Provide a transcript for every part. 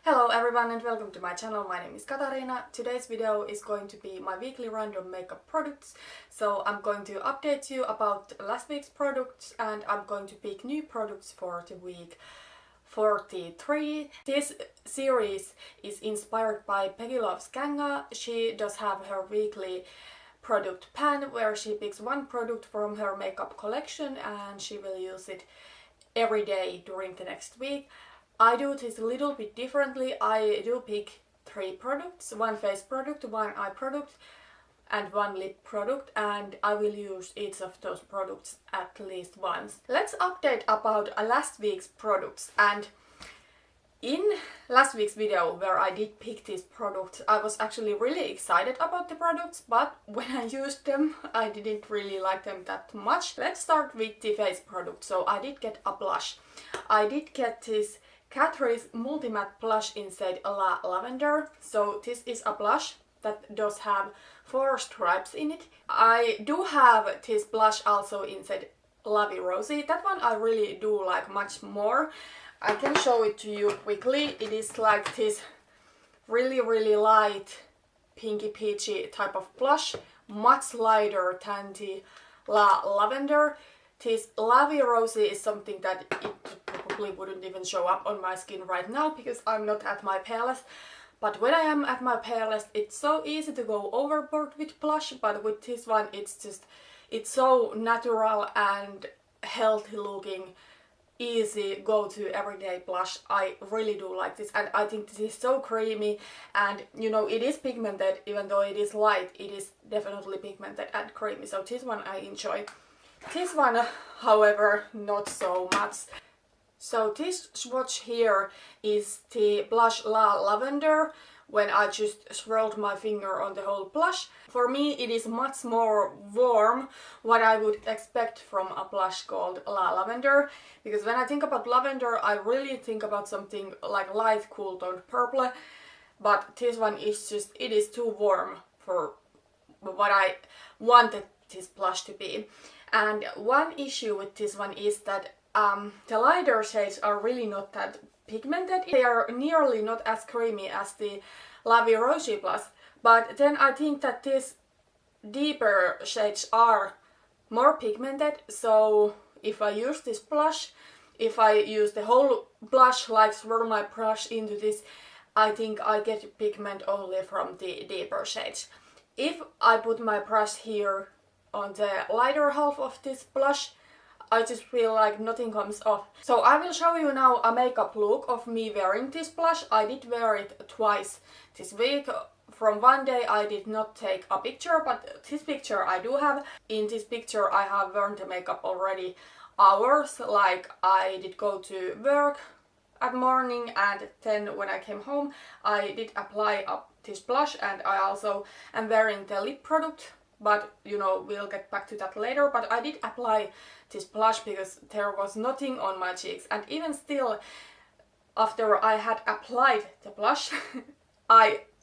Hello everyone and welcome to my channel. My name is Katarina. Today's video is going to be my weekly random makeup products. So I'm going to update you about last week's products and I'm going to pick new products for the week 43. This series is inspired by BeckyLovesKanga. She does have her weekly product pan where she picks one product from her makeup collection and she will use it every day during the next week. I do this a little bit differently. I do pick 3 products, one face product, one eye product and one lip product, and I will use each of those products at least once. Let's update about last week's products. And in last week's video where I did pick these products, I was actually really excited about the products, but when I used them I didn't really like them that much. Let's start with the face product. So I did get a blush. I did get this Catrice Multi Matte Blush in shade Lavender. So this is a blush that does have 4 stripes in it. I do have this blush also in shade Lovey Rosy. That one I really do like much more. I can show it to you quickly. It is like this really light pinky peachy type of blush, much lighter than the Lavender. This Lovey Rosy is something that it probably wouldn't even show up on my skin right now because I'm not at my palest. But when I am at my palest, it's so easy to go overboard with blush, but with this one it's so natural and healthy looking, easy go-to everyday blush. I really do like this and I think this is so creamy and you know it is pigmented. Even though it is light, it is definitely pigmented and creamy, so this one I enjoy. This one, however, not so much. So this swatch here is the blush Lavender. When I just swirled my finger on the whole blush, for me it is much more warm, what I would expect from a blush called Lavender. Because when I think about lavender, I really think about something like light cool toned purple. But this one is just, it is too warm for what I wanted this blush to be. And one issue with this one is that the lighter shades are really not that pigmented. They are nearly not as creamy as the Lovey Rosy blush, but then I think that these deeper shades are more pigmented. So if I use this blush, if I use the whole blush, like swirl my brush into this, I think I get pigment only from the deeper shades. If I put my brush here on the lighter half of this blush, I just feel like nothing comes off. So I will show you now a makeup look of me wearing this blush. I did wear it twice this week. From one day I did not take a picture, but this picture I do have. In this picture I have worn the makeup already hours. Like I did go to work at morning and then when I came home I did apply this blush, and I also am wearing the lip product. But you know, we'll get back to that later. But I did apply this blush because there was nothing on my cheeks, and even still after I had applied the blush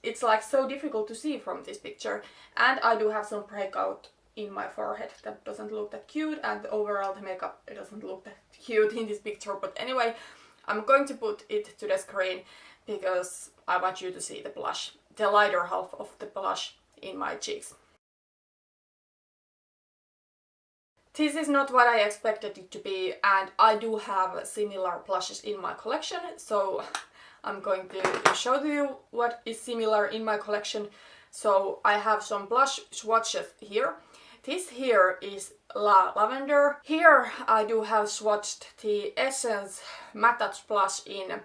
it's like so difficult to see from this picture. And I do have some breakout in my forehead that doesn't look that cute, and overall the makeup, it doesn't look that cute in this picture. But anyway, I'm going to put it to the screen because I want you to see the blush, the lighter half of the blush in my cheeks. This is not what I expected it to be, and I do have similar blushes in my collection, so I'm going to show you what is similar in my collection. So I have some blush swatches here. This here is Lavender. Here I do have swatched the Essence Matte Touch blush in,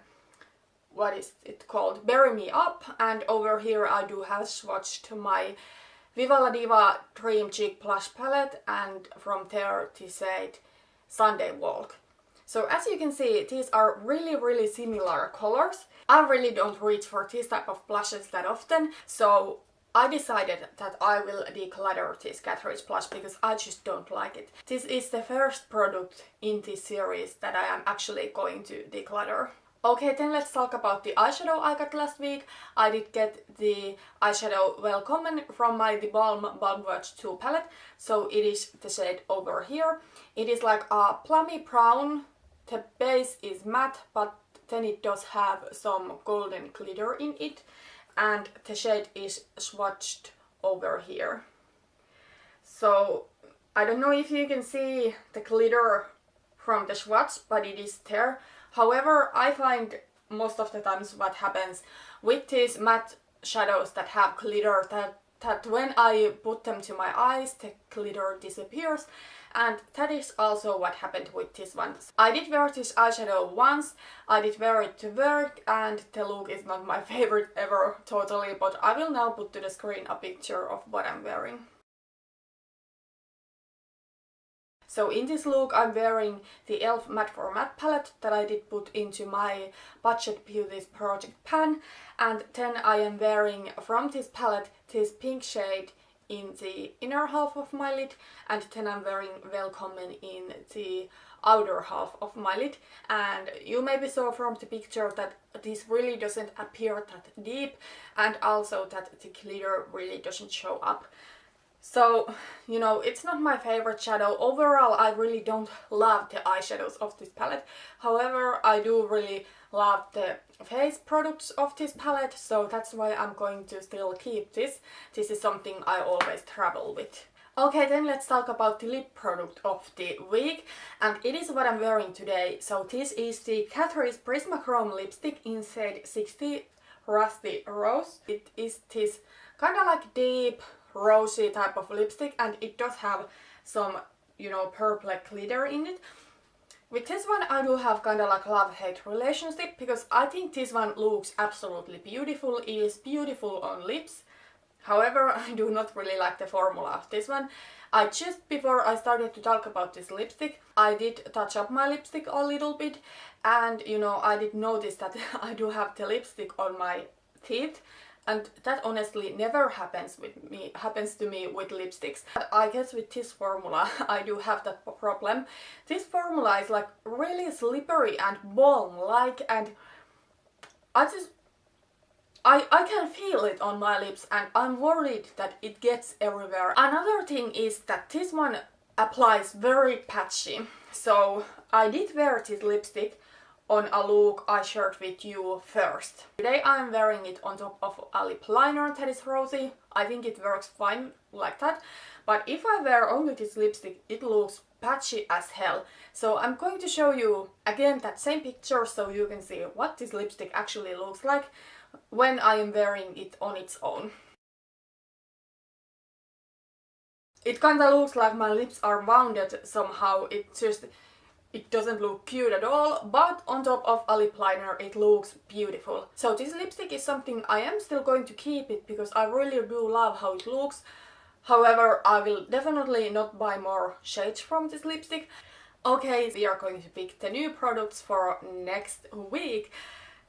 what is it called, Bury Me Up, and over here I do have swatched my Viva La Diva Dream Cheek Blush Palette, and from there the shade Sunday Walk. So as you can see, these are really similar colors. I really don't reach for this type of blushes that often, so I decided that I will declutter this Catrice blush because I just don't like it. This is the first product in this series that I am actually going to declutter. Okay, then let's talk about the eyeshadow I got last week. I did get the eyeshadow Välkommen from my theBalm Voyage 2 palette. So it is the shade over here. It is like a plummy brown. The base is matte, but then it does have some golden glitter in it, and the shade is swatched over here. So I don't know if you can see the glitter from the swatch, but it is there. However, I find most of the times what happens with these matte shadows that have glitter, that when I put them to my eyes, the glitter disappears, and that is also what happened with this one. I did wear this eyeshadow once, I did wear it to work, and the look is not my favorite ever totally, but I will now put to the screen a picture of what I'm wearing. So in this look I'm wearing the e.l.f. Matte for Matte palette that I did put into my Budget Beauties project pan, and then I am wearing from this palette this pink shade in the inner half of my lid, and then I'm wearing Välkommen in the outer half of my lid. And you maybe saw from the picture that this really doesn't appear that deep, and also that the glitter really doesn't show up. So, you know, it's not my favorite shadow. Overall, I really don't love the eyeshadows of this palette. However, I do really love the face products of this palette, so that's why I'm going to still keep this. This is something I always travel with. Okay, then let's talk about the lip product of the week, and it is what I'm wearing today. So this is the Catrice Prisma Chrome lipstick in shade 60 Rusty Rose. It is this kind of like deep rosy type of lipstick, and it does have some, you know, purple glitter in it. With this one I do have kind of like love-hate relationship, because I think this one looks absolutely beautiful. It is beautiful on lips. However, I do not really like the formula of this one. I just, before I started to talk about this lipstick, I did touch up my lipstick a little bit, and you know, I did notice that I do have the lipstick on my teeth. And that honestly never happens to me with lipsticks. But I guess with this formula I do have that problem. This formula is like really slippery and balm-like, and I can feel it on my lips, and I'm worried that it gets everywhere. Another thing is that this one applies very patchy. So I did wear this lipstick on a look I shared with you first. Today I'm wearing it on top of a lip liner that is rosy. I think it works fine like that. But if I wear only this lipstick, it looks patchy as hell. So I'm going to show you again that same picture so you can see what this lipstick actually looks like when I am wearing it on its own. It kinda looks like my lips are rounded somehow. It doesn't look cute at all, but on top of a lip liner it looks beautiful. So this lipstick is something I am still going to keep it because I really do love how it looks. However, I will definitely not buy more shades from this lipstick. Okay, we are going to pick the new products for next week.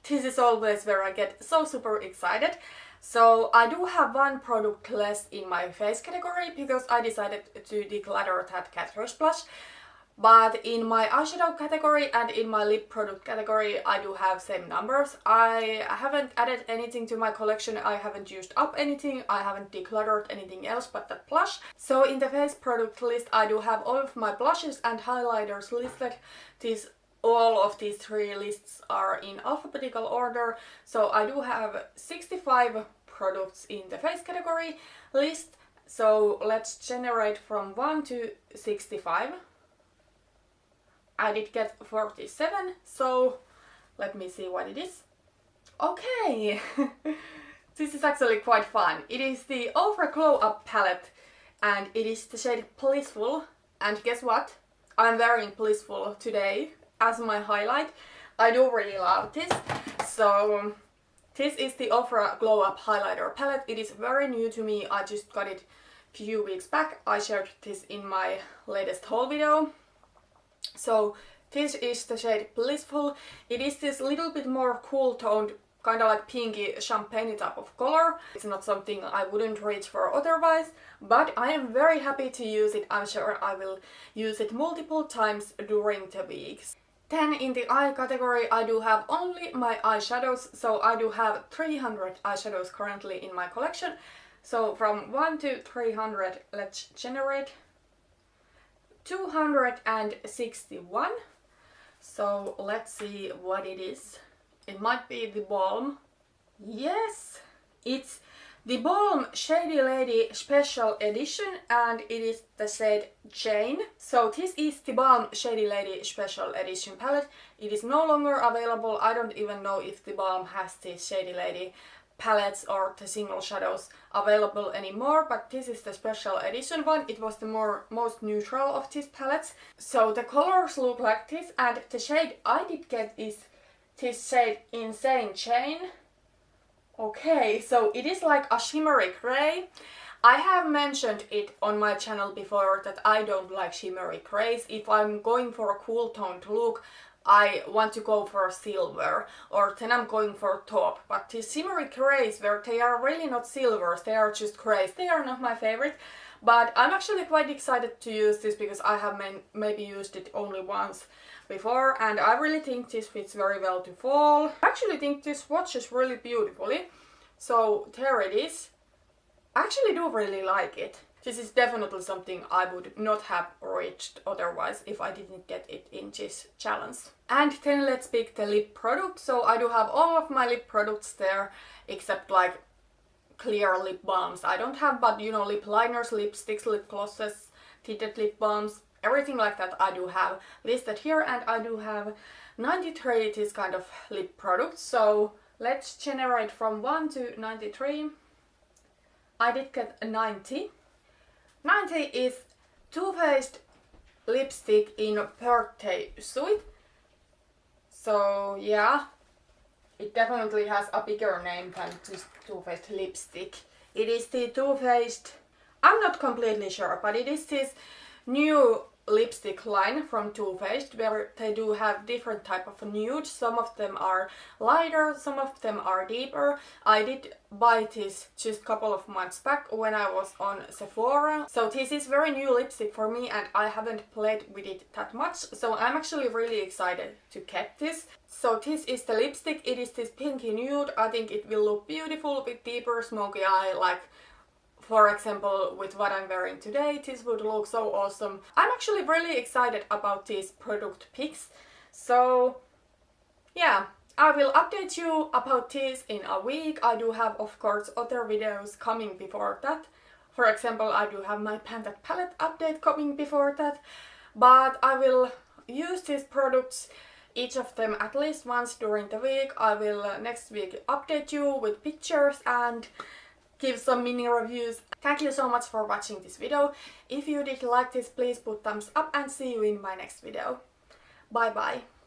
This is always where I get so super excited. So I do have one product less in my face category because I decided to declutter that Catrice blush. But in my eyeshadow category and in my lip product category I do have same numbers. I haven't added anything to my collection, I haven't used up anything, I haven't decluttered anything else but that blush. So in the face product list I do have all of my blushes and highlighters listed. All of these three lists are in alphabetical order. So I do have 65 products in the face category list. So let's generate from 1 to 65. I did get 47, so let me see what it is. Okay, this is actually quite fun. It is the Ofra Glow Up palette, and it is the shade Blissful. And guess what? I'm wearing Blissful today as my highlight. I do really love this. So this is the Ofra Glow Up highlighter palette. It is very new to me. I just got it a few weeks back. I shared this in my latest haul video. So this is the shade Blissful. It is this little bit more cool toned, kind of like pinky champagne type of color. It's not something I wouldn't reach for otherwise, but I am very happy to use it. I'm sure I will use it multiple times during the weeks. Then in the eye category I do have only my eyeshadows. So I do have 300 eyeshadows currently in my collection. So from 1 to 300, let's generate 261. So let's see what it is. It might be the Balm. Yes, it's the Balm Shady Lady Special Edition and it is the shade Jane. So this is the Balm Shady Lady Special Edition palette. It is no longer available. I don't even know if the Balm has the Shady Lady palettes or the single shadows available anymore, but this is the special edition one. It was the most neutral of these palettes. So the colors look like this, and the shade I did get is this shade Insane Chain. Okay, so it is like a shimmery gray. I have mentioned it on my channel before that I don't like shimmery grays. If I'm going for a cool toned look, I want to go for silver, or then I'm going for taupe. But these shimmery grays, where they are really not silvers, they are just grays, they are not my favorite. But I'm actually quite excited to use this because I have maybe used it only once before, and I really think this fits very well to fall. I actually think this swatches really beautifully. So there it is. I actually do really like it. This is definitely something I would not have reached otherwise if I didn't get it in this challenge. And then let's pick the lip product. So I do have all of my lip products there except like clear lip balms. I don't have, but you know, lip liners, lipsticks, lip glosses, tinted lip balms, everything like that I do have listed here, and I do have 93 this kind of lip products. So let's generate from 1 to 93. I did get a 90. 90 is Too Faced lipstick in Birthday Suite. So yeah, it definitely has a bigger name than just Too Faced lipstick. It is the Too Faced, I'm not completely sure, but it is this new lipstick line from Too Faced where they do have different type of nudes. Some of them are lighter, some of them are deeper. I did buy this just a couple of months back when I was on Sephora. So this is very new lipstick for me and I haven't played with it that much. So I'm actually really excited to get this. So this is the lipstick. It is this pinky nude. I think it will look beautiful with deeper smoky eye, like for example, with what I'm wearing today, this would look so awesome. I'm actually really excited about these product picks. So yeah, I will update you about this in a week. I do have, of course, other videos coming before that. For example, I do have my Pantat palette update coming before that. But I will use these products, each of them at least once during the week. I will next week update you with pictures and give some mini reviews. Thank you so much for watching this video. If you did like this, please put thumbs up and see you in my next video. Bye bye.